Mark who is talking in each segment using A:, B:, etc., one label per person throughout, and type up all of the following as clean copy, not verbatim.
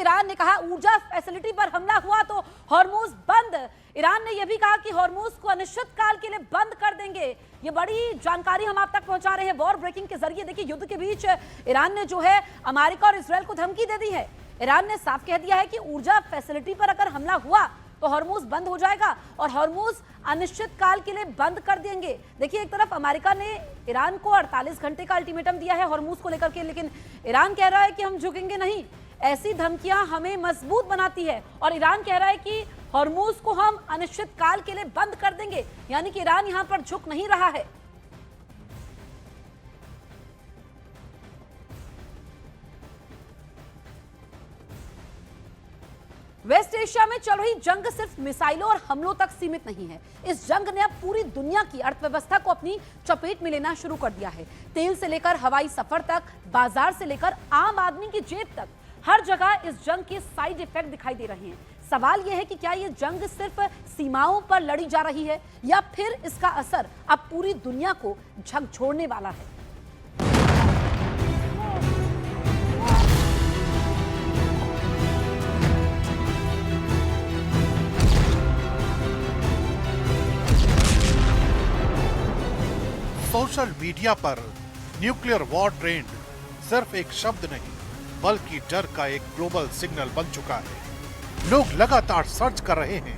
A: Iran ने कहा ऊर्जा फैसिलिटी पर हमला हुआ तो हॉर्मूज बंद। ईरान ने यह भी कहा कि हॉर्मूज को अनिश्चित काल के लिए बंद कर देंगे। ये बड़ी जानकारी हम आप तक पहुंचा रहे हैं वॉर ब्रेकिंग के जरिए। देखिए, युद्ध के बीच ईरान ने जो है अमेरिका और इजरायल को धमकी दे दी है। ईरान ने साफ कह दिया है कि ऊर्जा फैसिलिटी पर अगर हमला हुआ तो हॉर्मूज बंद हो जाएगा और हॉर्मूज अनिश्चित काल के लिए बंद कर देंगे। देखिए, एक तरफ अमेरिका ने ईरान को 48 घंटे का अल्टीमेटम दिया है हॉर्मूज को लेकर के, लेकिन ईरान कह रहा है कि हम झुकेंगे नहीं। ऐसी धमकियां हमें मजबूत बनाती है और ईरान कह रहा है कि हॉर्मूज को हम अनिश्चित काल के लिए बंद कर देंगे, यानी कि ईरान यहां पर झुक नहीं रहा है। वेस्ट एशिया में चल रही जंग सिर्फ मिसाइलों और हमलों तक सीमित नहीं है। इस जंग ने अब पूरी दुनिया की अर्थव्यवस्था को अपनी चपेट में लेना शुरू कर दिया है। तेल से लेकर हवाई सफर तक, बाजार से लेकर आम आदमी की जेब तक, हर जगह इस जंग के साइड इफेक्ट दिखाई दे रहे हैं। सवाल यह है कि क्या यह जंग सिर्फ सीमाओं पर लड़ी जा रही है या फिर इसका असर अब पूरी दुनिया को झकझोरने वाला है।
B: सोशल मीडिया पर न्यूक्लियर वॉर ट्रेंड सिर्फ एक शब्द नहीं बल्कि डर का एक ग्लोबल सिग्नल बन चुका है। लोग लगातार सर्च कर रहे हैं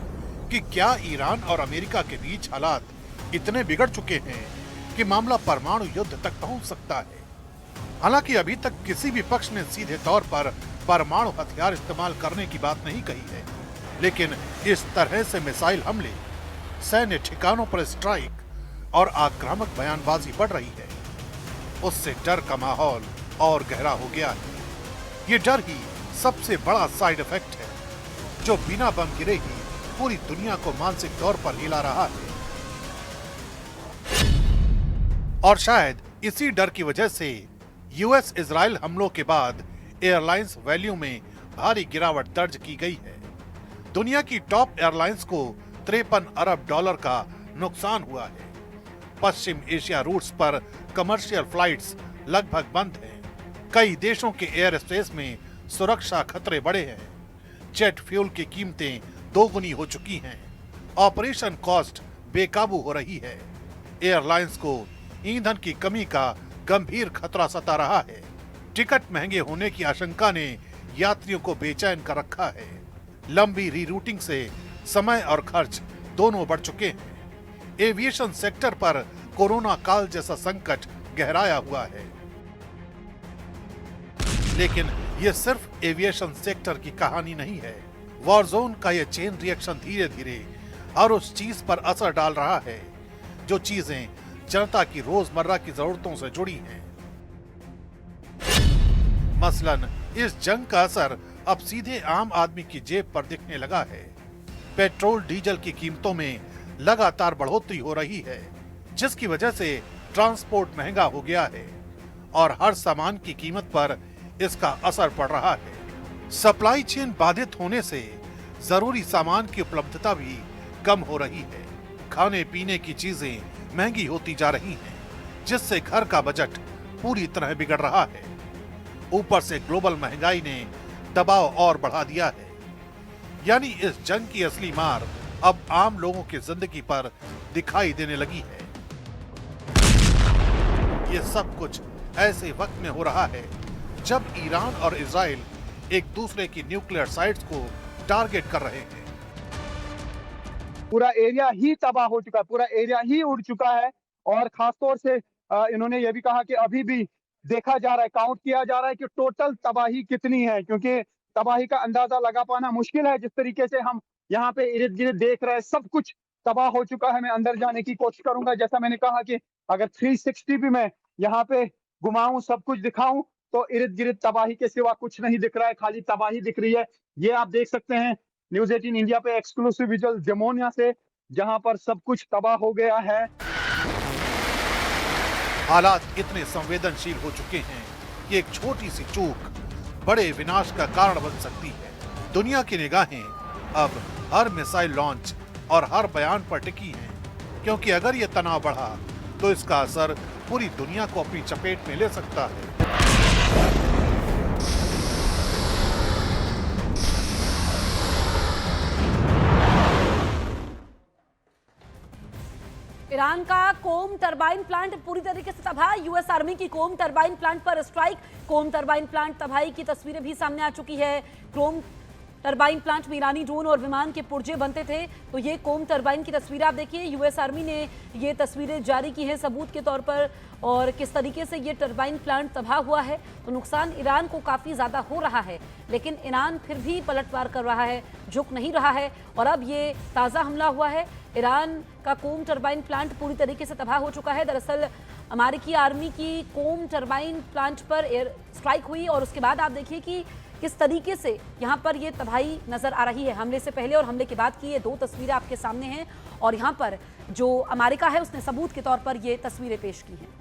B: कि क्या ईरान और अमेरिका के बीच हालात इतने बिगड़ चुके हैं कि मामला परमाणु युद्ध तक पहुंच सकता है। हालांकि अभी तक किसी भी पक्ष ने सीधे तौर पर परमाणु हथियार इस्तेमाल करने की बात नहीं कही है, लेकिन इस तरह से मिसाइल हमले, सैन्य ठिकानों पर स्ट्राइक और आक्रामक बयानबाजी बढ़ रही है, उससे डर का माहौल और गहरा हो गया है। ये डर ही सबसे बड़ा साइड इफेक्ट है जो बिना बम गिरे ही पूरी दुनिया को मानसिक तौर पर हिला रहा है। और शायद इसी डर की वजह से यूएस इजराइल हमलों के बाद एयरलाइंस वैल्यू में भारी गिरावट दर्ज की गई है। दुनिया की टॉप एयरलाइंस को 53 अरब डॉलर का नुकसान हुआ है। पश्चिम एशिया रूट्स पर कमर्शियल फ्लाइट्स लगभग बंद हैं। कई देशों के एयर स्पेस में सुरक्षा खतरे बढ़े हैं। जेट फ्यूल की कीमतें दोगुनी हो चुकी हैं। ऑपरेशन कॉस्ट बेकाबू हो रही है। एयरलाइंस को ईंधन की कमी का गंभीर खतरा सता रहा है। टिकट महंगे होने की आशंका ने यात्रियों को बेचैन कर रखा है। लंबी रीरूटिंग से समय और खर्च दोनों बढ़ चुके हैं। एविएशन सेक्टर पर कोरोना काल जैसा संकट गहराया हुआ है। लेकिन यह सिर्फ एविएशन सेक्टर की कहानी नहीं है। वॉर जोन का यह चेन रिएक्शन धीरे धीरे हर उस चीज पर असर डाल रहा है जो चीजें जनता की रोजमर्रा की जरूरतों से जुड़ी हैं। मसलन इस जंग का असर अब सीधे आम आदमी की जेब पर दिखने लगा है। पेट्रोल डीजल की कीमतों में लगातार बढ़ोतरी हो रही है, जिसकी वजह से ट्रांसपोर्ट महंगा हो गया है और हर सामान की कीमत पर इसका असर पड़ रहा है। सप्लाई चेन बाधित होने से जरूरी सामान की उपलब्धता भी कम हो रही है। खाने पीने की चीजें महंगी होती जा रही हैं, जिससे घर का बजट पूरी तरह बिगड़ रहा है। ऊपर से ग्लोबल महंगाई ने दबाव और बढ़ा दिया है। यानी इस जंग की असली मार अब आम लोगों की जिंदगी पर दिखाई देने लगी है। ये सब कुछ ऐसे वक्त में हो रहा है जब ईरान और इजराइल एक दूसरे की न्यूक्लियर साइट्स को टारगेट कर रहे हैं।
C: पूरा एरिया ही तबाह हो चुका है, पूरा एरिया ही उड़ चुका है। और खासतौर से इन्होंने ये भी कहा कि अभी भी देखा जा रहा है, काउंट किया जा रहा है कि टोटल तबाही कितनी है, क्योंकि तबाही का अंदाजा लगा पाना मुश्किल है। जिस तरीके से हम यहाँ पे इर्द गिर्द देख रहे हैं, सब कुछ तबाह हो चुका है। मैं अंदर जाने की कोशिश करूंगा। जैसा मैंने कहा कि अगर 360 भी मैं यहाँ पे घुमाऊं, सब कुछ दिखाऊं, तो इर्द गिर्द तबाही के सिवा कुछ नहीं दिख रहा है, खाली तबाही दिख रही है। ये आप देख सकते हैं न्यूज़ 18 इंडिया पे एक्सक्लूसिव विजुअल जमोनिया से, जहां पर सब कुछ तबाह हो गया है।
B: हालात इतने संवेदनशील हो चुके हैं कि एक छोटी सी चूक बड़े विनाश का कारण बन सकती है। दुनिया की निगाहें अब हर मिसाइल लॉन्च और हर बयान पर टिकी हैं, क्योंकि अगर ये तनाव बढ़ा तो इसका असर पूरी दुनिया को अपनी चपेट में ले सकता है।
A: ईरान का कोम टरबाइन प्लांट पूरी तरीके से तबाह। यूएस आर्मी की कोम टरबाइन प्लांट पर स्ट्राइक। कोम टरबाइन प्लांट तबाही की तस्वीरें भी सामने आ चुकी है। कोम टरबाइन प्लांट में ईरानी ड्रोन और विमान के पुर्जे बनते थे। तो ये कोम टरबाइन की तस्वीरें आप देखिए, यूएस आर्मी ने ये तस्वीरें जारी की हैं सबूत के तौर पर, और किस तरीके से ये टरबाइन प्लांट तबाह हुआ है। तो नुकसान ईरान को काफ़ी ज़्यादा हो रहा है, लेकिन ईरान फिर भी पलटवार कर रहा है, झुक नहीं रहा है। और अब ये ताज़ा हमला हुआ है। ईरान का कोम टरबाइन प्लांट पूरी तरीके से तबाह हो चुका है। दरअसल अमेरिकी आर्मी की कोम टरबाइन प्लांट पर एयर स्ट्राइक हुई और उसके बाद आप देखिए कि किस तरीके से यहाँ पर ये तबाही नजर आ रही है। हमले से पहले और हमले के बाद की ये दो तस्वीरें आपके सामने हैं, और यहाँ पर जो अमेरिका है उसने सबूत के तौर पर ये तस्वीरें पेश की हैं।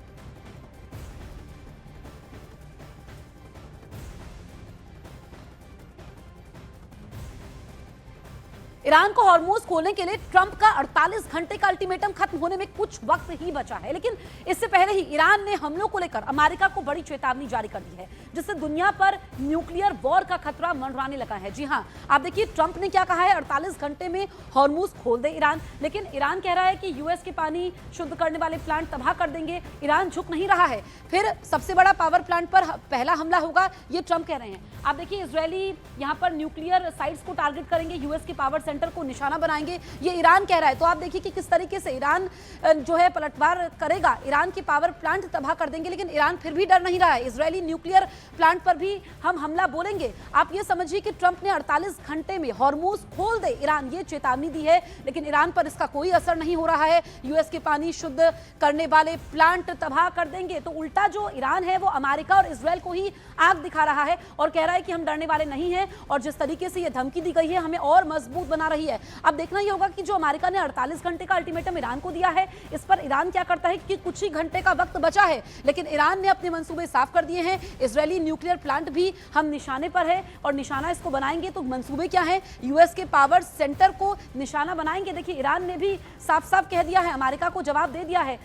A: ईरान को हॉर्मूज खोलने के लिए ट्रंप का 48 घंटे का अल्टीमेटम खत्म होने में कुछ वक्त ही बचा है, लेकिन इससे पहले ही ईरान ने हमलों को लेकर अमेरिका को बड़ी चेतावनी जारी कर दी है, जिससे दुनिया पर न्यूक्लियर वॉर का खतरा मंडराने लगा है। जी हां, आप देखिए ट्रंप ने क्या कहा है, 48 घंटे में हॉर्मूज खोल दे ईरान। लेकिन ईरान कह रहा है कि यूएस के पानी शुद्ध करने वाले प्लांट तबाह कर देंगे। ईरान झुक नहीं रहा है। फिर सबसे बड़ा पावर प्लांट पर पहला हमला होगा, ये ट्रंप कह रहे हैं। आप देखिए इजरायली यहाँ पर न्यूक्लियर साइट्स को टारगेट करेंगे, यूएस के पावर सेंटर को निशाना बनाएंगे, ये ईरान कह रहा है। तो आप देखिए कि किस तरीके से ईरान जो है पलटवार करेगा, ईरान के पावर प्लांट तबाह कर देंगे। लेकिन ईरान फिर भी डर नहीं रहा है। इजरायली न्यूक्लियर प्लांट पर भी हम हमला बोलेंगे। आप ये समझिए कि ट्रंप ने 48 घंटे में हॉर्मूज खोल दे ईरान, ये चेतावनी दी है, लेकिन ईरान पर इसका कोई असर नहीं हो रहा है। यूएस के पानी शुद्ध करने वाले प्लांट तबाह कर देंगे। तो उल्टा जो ईरान है वो अमेरिका और इजरायल को ही आग दिखा रहा है और कह रहा है कि हम डरने वाले नहीं हैं, और जिस तरीके से ये धमकी दी गई है हमें और मजबूत बना रही है। अब देखना ही होगा कि जो अमेरिका ने 48 घंटे का अल्टीमेटम ईरान को दिया है, इस पर ईरान क्या करता है, कि कुछ ही घंटे का वक्त बचा है, लेकिन ईरान ने अपने मंसूबे साफ कर दिए हैं। इजरायली न्यूक्लियर प्लांट भी हम निशाने पर है और निशाना इसको बनाएंगे। तो मंसूबे क्या है, यूएस के पावर सेंटर को निशाना बनाएंगे। देखिए ईरान ने भी साफ साफ कह दिया है, अमेरिका को जवाब दे दिया है